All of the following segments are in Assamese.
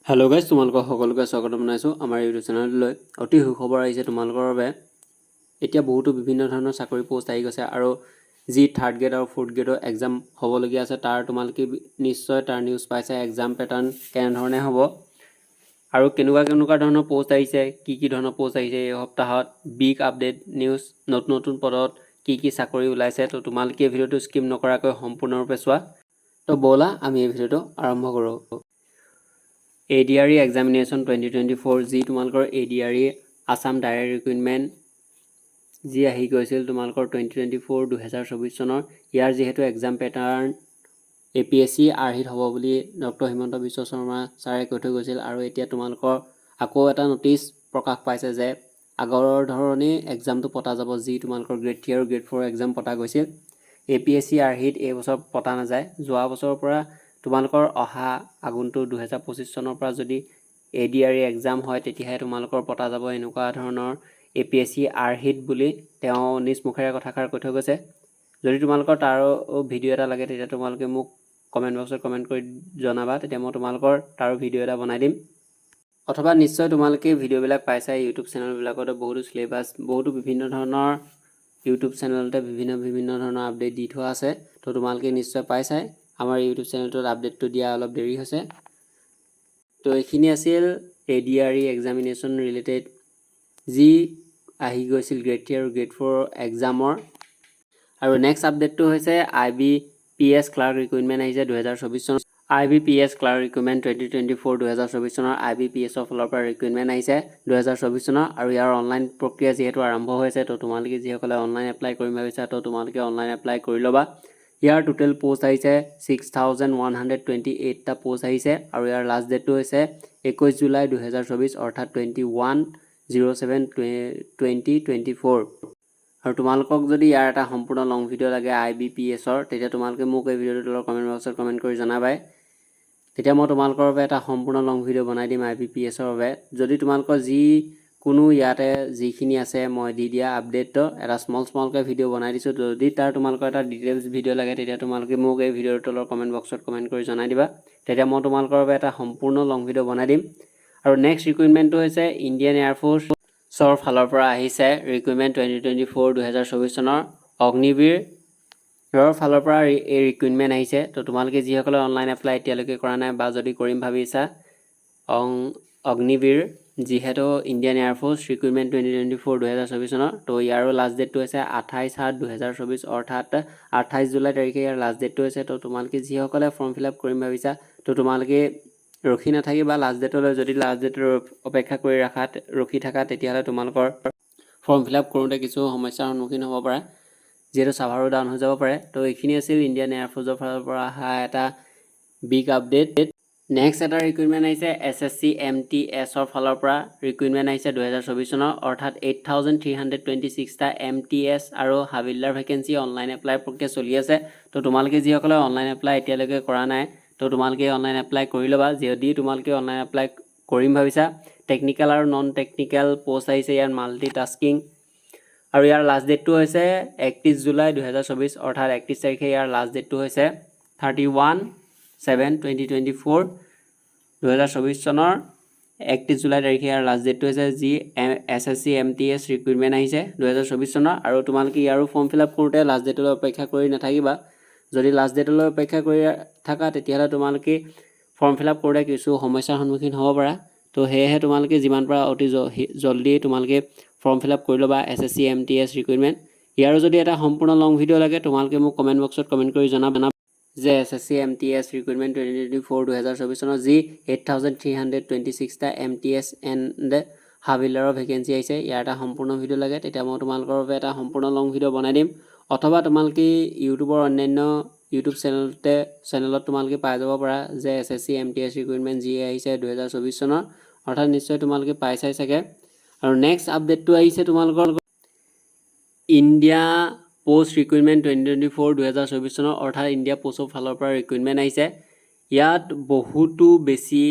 হেল্ল' গাইজ, তোমালোকক সকলোকে স্বাগতম জনাইছোঁ আমাৰ ইউটিউব চেনেললৈ। অতি সুখবৰ আহিছে তোমালোকৰ বাবে। এতিয়া বহুতো বিভিন্ন ধৰণৰ চাকৰি পোষ্ট আহি গৈছে আৰু যি থাৰ্ড গ্ৰেড আৰু ফ'ৰ্থ গ্ৰেডৰ এক্সাম হ'বলগীয়া আছে তাৰ তোমালোকে নিশ্চয় তাৰ নিউজ পাইছে। এক্সাম পেটাৰ্ণ কেনেধৰণে হ'ব আৰু কেনেকুৱা ধৰণৰ পোষ্ট আহিছে, কি ধৰণৰ পোষ্ট আহিছে এই সপ্তাহত, বিগ আপডেট নিউজ, নতুন পদত কি চাকৰি ওলাইছে। তো তোমালোকে এই ভিডিঅ'টো স্কিপ নকৰাকৈ সম্পূৰ্ণৰূপে চোৱা। তো ব'লা আমি এই ভিডিঅ'টো আৰম্ভ কৰোঁ। ADRE এক্সামিনেশ্যন 2024 যি তোমালোকৰ ADRE আছাম ডাইৰেক্ট ৰিক্ৰুইটমেণ্ট যি আহি গৈছিল তোমালোকৰ 2024 চনৰ, ইয়াৰ যিহেতু এক্সাম পেটাৰ্ণ APSC আৰ্হিত হ'ব বুলি ডক্টৰ হিমন্ত বিশ্ব শৰ্মা ছাৰে কৈ থৈ গৈছিল আৰু এতিয়া তোমালোকৰ আকৌ এটা নটিচ প্ৰকাশ পাইছে যে আগৰ ধৰণেই এক্সামটো পতা যাব। যি তোমালোকৰ গ্ৰেড 3 আৰু গ্ৰেড 4 এক্সাম পতা গৈছিল APSC আৰ্হিত এইবছৰ পতা নাযায়। যোৱা বছৰৰ পৰা তোমালোকৰ অহা আগন্তুক 2025 চনৰ পৰা যদি ADRE এক্সাম হয় তেতিয়াহে তোমালোকৰ পতা যাব এনেকুৱা ধৰণৰ APSC আৰ্হিত বুলি তেওঁ নিজ মুখেৰে কথাষাৰ কৈ থৈ গৈছে। যদি তোমালোকৰ তাৰো ভিডিঅ' এটা লাগে তেতিয়া তোমালোকে মোক কমেণ্ট বক্সত কমেণ্ট কৰি জনাবা, তেতিয়া মই তোমালোকৰ তাৰো ভিডিঅ' এটা বনাই দিম। অথবা নিশ্চয় তোমালোকে ভিডিঅ'বিলাক পাইছাই। ইউটিউব চেনেলবিলাকতো বহুতো চিলেবাছ, বহুতো বিভিন্ন ধৰণৰ ইউটিউব চেনেলতে বিভিন্ন ধৰণৰ আপডেট দি থোৱা আছে। তো তোমালোকে নিশ্চয় পাইছাই। আমাৰ ইউটিউব চেনেলটোত আপডেটটো দিয়া অলপ দেৰি হৈছে। তো এইখিনি আছিল ADRE এক্সামিনেশ্যন ৰিলেটেড যি আহি গৈছিল গ্ৰেড 3 আৰু গ্ৰেড 4 এক্সামৰ। আৰু নেক্সট আপডেটটো হৈছে IBPS ক্লাৰ্ক ৰিক্ৰুইটমেণ্ট আহিছে 2024 চনত। IBPS ক্লাৰ্ক ৰিক্ৰুইটমেণ্ট 2024 চনৰ IBPSৰ ফালৰ পৰা ৰিক্ৰুইটমেণ্ট আহিছে 2024 চনৰ আৰু ইয়াৰ অনলাইন প্ৰক্ৰিয়া যিহেতু আৰম্ভ হৈছে, তো তোমালোকে যিসকলে অনলাইন এপ্লাই কৰিম ভাবিছা তো তোমালোকে অনলাইন এপ্লাই কৰি ল'বা। ইয়াৰ টোটেল পোষ্ট আহিছে 6128টা পোষ্ট আহিছে আৰু ইয়াৰ লাষ্ট ডেটটো হৈছে 21 জুলাই 2024 অৰ্থাৎ 21/07/2024। আৰু তোমালোকক যদি ইয়াৰ এটা সম্পূৰ্ণ লং ভিডিঅ' লাগে IBPSৰ, তেতিয়া তোমালোকে মোক এই ভিডিঅ'টোৰ তলৰ কমেণ্ট বক্সত কমেণ্ট কৰি জনাবাই। তেতিয়া মই তোমালোকৰ বাবে এটা সম্পূৰ্ণ লং ভিডিঅ' বনাই দিম IBPSৰ বাবে। যদি তোমালোকৰ কোনো ইয়াতে যিখিনি আছে মই দি দিয়া আপডেটটো এটা স্মলকৈ ভিডিঅ' বনাই দিছোঁ, যদি তাৰ তোমালোকৰ এটা ডিটেইলছ ভিডিঅ' লাগে তেতিয়া তোমালোকে মোক এই ভিডিঅ'টোৰ তলৰ কমেণ্ট বক্সত কমেণ্ট কৰি জনাই দিবা। তেতিয়া মই তোমালোকৰ বাবে এটা সম্পূৰ্ণ লং ভিডিঅ' বনাই দিম। আৰু নেক্সট ৰিক্ৰুইটমেণ্টটো হৈছে ইণ্ডিয়ান এয়াৰফ'ৰ্চৰ ফালৰ পৰা আহিছে ৰিক্ৰুইটমেণ্ট 2024 চনৰ অগ্নিবীৰৰ ফালৰ পৰা এই ৰিক্ৰুইটমেণ্ট আহিছে। তো তোমালোকে যিসকলে অনলাইন এপ্লাই এতিয়ালৈকে কৰা নাই বা যদি কৰিম ভাবিছা, অগ্নিবীৰ যিহেতু ইণ্ডিয়ান এয়াৰফ'ৰ্চ ৰিক্ৰুইটমেণ্ট 2024 চনৰ, তো ইয়াৰো লাষ্ট ডেটটো হৈছে 28/7/2024 অৰ্থাৎ 28 জুলাই তাৰিখে ইয়াৰ লাষ্ট ডেটটো হৈছে। তো তোমালোকে যিসকলে ফৰ্ম ফিল আপ কৰিম ভাবিছা তো তোমালোকে ৰখি নাথাকিবা লাষ্ট ডেটলৈ। যদি লাষ্ট ডেটৰ অপেক্ষা কৰি ৰখি থাকা তেতিয়াহ'লে তোমালোকৰ ফৰ্ম ফিল আপ কৰোঁতে কিছু সমস্যাৰ সন্মুখীন হ'ব পাৰে, যিহেতু ছাৰ্ভাৰো ডাউন হৈ যাব পাৰে। তো এইখিনি আছিল ইণ্ডিয়ান এয়াৰফ'ৰ্চৰ ফালৰ পৰা অহা এটা বিগ আপডেট। নেক্সট এটা ৰিক্ৰুইটমেণ্ট আহিছে SSC MTSৰ ফালৰ পৰা ৰিক্ৰুইটমেণ্ট আহিছে 2024 চনৰ, অৰ্থাৎ 8326টা MTS আৰু হাবিলদাৰ ভেকেঞ্চি অনলাইন এপ্লাই প্ৰক্ৰিয়া চলি আছে। তো তোমালোকে যিসকলে অনলাইন এপ্লাই এতিয়ালৈকে কৰা নাই তো তোমালোকে অনলাইন এপ্লাই কৰি ল'বা। যদি তোমালোকে অনলাইন এপ্লাই কৰিম ভাবিছা, টেকনিকেল আৰু নন টেকনিকেল পোষ্ট আহিছে ইয়াত মাল্টিটাস্কিং, আৰু ইয়াৰ লাষ্ট ডেটটো হৈছে 31 জুলাই 2024 অৰ্থাৎ 31 তাৰিখে ইয়াৰ লাষ্ট ডেটটো হৈছে 31/7/2024 2024 চনৰ 31 জুলাই তাৰিখে ইয়াৰ লাষ্ট ডেটটো হৈছে। যি SSC MTS ৰিক্ৰুইটমেণ্ট আহিছে 2024 চনৰ। আৰু তোমালোকে ইয়াৰো ফৰ্ম ফিল আপ কৰোঁতে লাষ্ট ডেটলৈ অপেক্ষা কৰি নাথাকিবা। যদি লাষ্ট ডেটলৈ অপেক্ষা কৰি থাকা তেতিয়াহ'লে তোমালোকে ফৰ্ম ফিল আপ কৰোঁতে কিছু সমস্যাৰ সন্মুখীন হ'ব পাৰা। তো সেয়েহে তোমালোকে যিমান পাৰা অতি জল্দি তোমালোকে ফৰ্ম ফিল আপ কৰি ল'বা SSC MTS ৰিক্ৰুইটমেণ্ট। ইয়াৰো যদি এটা সম্পূৰ্ণ লং ভিডিঅ' লাগে তোমালোকে মোক কমেণ্ট বক্সত কমেণ্ট কৰি জনাবা যে SSC MTS ৰিক্ৰুইটমেণ্ট 2024 চনৰ যি 8326টা MTS এণ্ড হাবিলদাৰৰ ভেকেঞ্চি আহিছে ইয়াৰ এটা সম্পূৰ্ণ ভিডিঅ' লাগে, তেতিয়া মই তোমালোকৰ বাবে এটা সম্পূৰ্ণ লং ভিডিঅ' বনাই দিম। অথবা তোমালোকে ইউটিউবৰ অন্যান্য ইউটিউব চেনেলত তোমালোকে পাই যাব পাৰা যে SSC MTS ৰিক্ৰুইটমেণ্ট যি আহিছে 2024 চনৰ, অৰ্থাৎ নিশ্চয় তোমালোকে পাইছাই চাগে। আৰু নেক্সট আপডেটটো আহিছে তোমালোকৰ ইণ্ডিয়া পোষ্ট ৰিক্ৰুইটমেণ্ট 2024 চনৰ, অৰ্থাৎ ইণ্ডিয়া পোষ্টৰ ফালৰ পৰা ৰিক্ৰুইটমেণ্ট আহিছে। ইয়াত বহুতো বেছি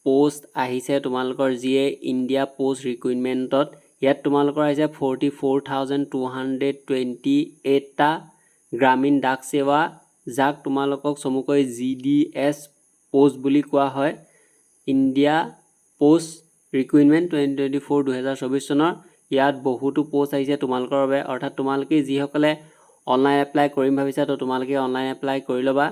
পোষ্ট আহিছে তোমালোকৰ যিয়ে ইণ্ডিয়া পোষ্ট ৰিক্ৰুইটমেণ্টত। ইয়াত তোমালোকৰ আহিছে 44,228টা গ্ৰামীণ ডাক সেৱা, যাক তোমালোকক চমুকৈ GDS পোষ্ট বুলি কোৱা হয়। ইণ্ডিয়া পোষ্ট ৰিক্ৰুইটমেণ্ট 2024 চনৰ ইয়াত বহুতো পোষ্ট আহিছে তোমালোকৰ বাবে অৰ্থাৎ তোমালোকে যিসকলে অনলাইন এপ্লাই কৰিম ভাবিছা তো তোমালোকে অনলাইন এপ্লাই কৰি ল'বা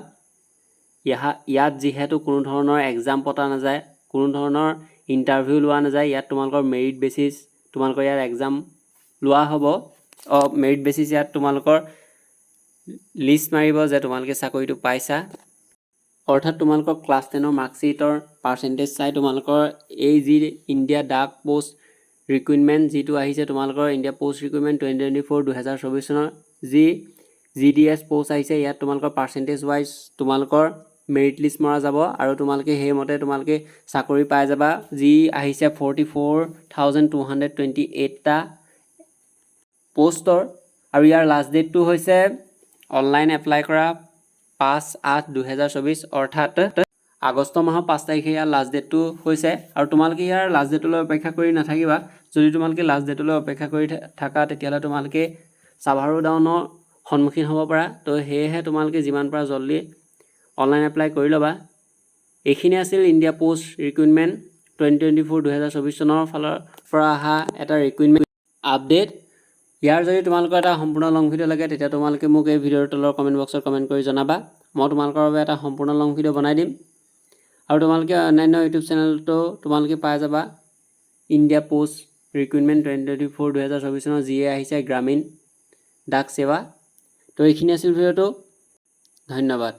ইয়াত যিহেতু কোনো ধৰণৰ এক্সাম পতা নাযায় কোনো ধৰণৰ ইণ্টাৰভিউ লোৱা নাযায় ইয়াত তোমালোকৰ মেৰিট বেচিছ তোমালোকৰ ইয়াত এক্সাম লোৱা হ'ব মেৰিট বেচিছ ইয়াত তোমালোকৰ লিষ্ট মাৰিব যে তোমালোকে চাকৰিটো পাইছা অৰ্থাৎ তোমালোকৰ ক্লাছ 10ৰ মাৰ্কশ্বিটৰ পাৰ্চেণ্টেজ চাই তোমালোকৰ এই যি ইণ্ডিয়া ডাক পোষ্ট ৰিক্ৰুইটমেণ্ট যিটো আহিছে তোমালোকৰ ইণ্ডিয়া পোষ্ট ৰিক্ৰুইটমেণ্ট 2024 চনৰ যি GDS পোষ্ট আহিছে ইয়াত তোমালোকৰ পাৰ্চেণ্টেজ ৱাইজ তোমালোকৰ মেৰিট লিষ্ট মৰা যাব আৰু তোমালোকে সেইমতে তোমালোকে চাকৰি পাই যাবা যি আহিছে 44,228টা পোষ্টৰ আৰু ইয়াৰ লাষ্ট ডেটটো হৈছে অনলাইন এপ্লাই কৰা 5/8/2024 অৰ্থাৎ আগষ্ট মাহৰ 5 তাৰিখে ইয়াৰ লাষ্ট ডেটটো হৈছে আৰু তোমালোকে ইয়াৰ লাষ্ট ডেটলৈ অপেক্ষা কৰি নাথাকিবা যদি তোমালোকে লাষ্ট ডেটলৈ অপেক্ষা কৰি থাকা তেতিয়াহ'লে তোমালোকে ছাৰ্ভাৰ ডাউনৰ সন্মুখীন হ'ব পাৰা তো সেয়েহে তোমালোকে যিমান পাৰা জল্দি অনলাইন এপ্লাই কৰি ল'বা এইখিনি আছিল ইণ্ডিয়া পোষ্ট ৰিক্ৰুইটমেণ্ট 2024 চনৰ ফালৰ পৰা অহা এটা ৰিক্ৰুইটমেণ্ট আপডেট ইয়াৰ যদি তোমালোকৰ এটা সম্পূৰ্ণ লং ভিডিঅ' লাগে তেতিয়া তোমালোকে মোক এই ভিডিঅ'ৰ তলৰ কমেণ্ট বক্সত কমেণ্ট কৰি জনাবা মই তোমালোকৰ বাবে এটা সম্পূৰ্ণ লং ভিডিঅ' বনাই দিম আৰু তোমালোকে অন্যান্য ইউটিউব চেনেলতো তোমালোকে পাই যাবা ইণ্ডিয়া পোষ্ট ৰিক্ৰুইটমেণ্ট 2024 চনৰ যিয়ে আহিছে গ্ৰামীণ ডাক সেৱা তো এইখিনি আছিল ভিডিঅ'টো ধন্যবাদ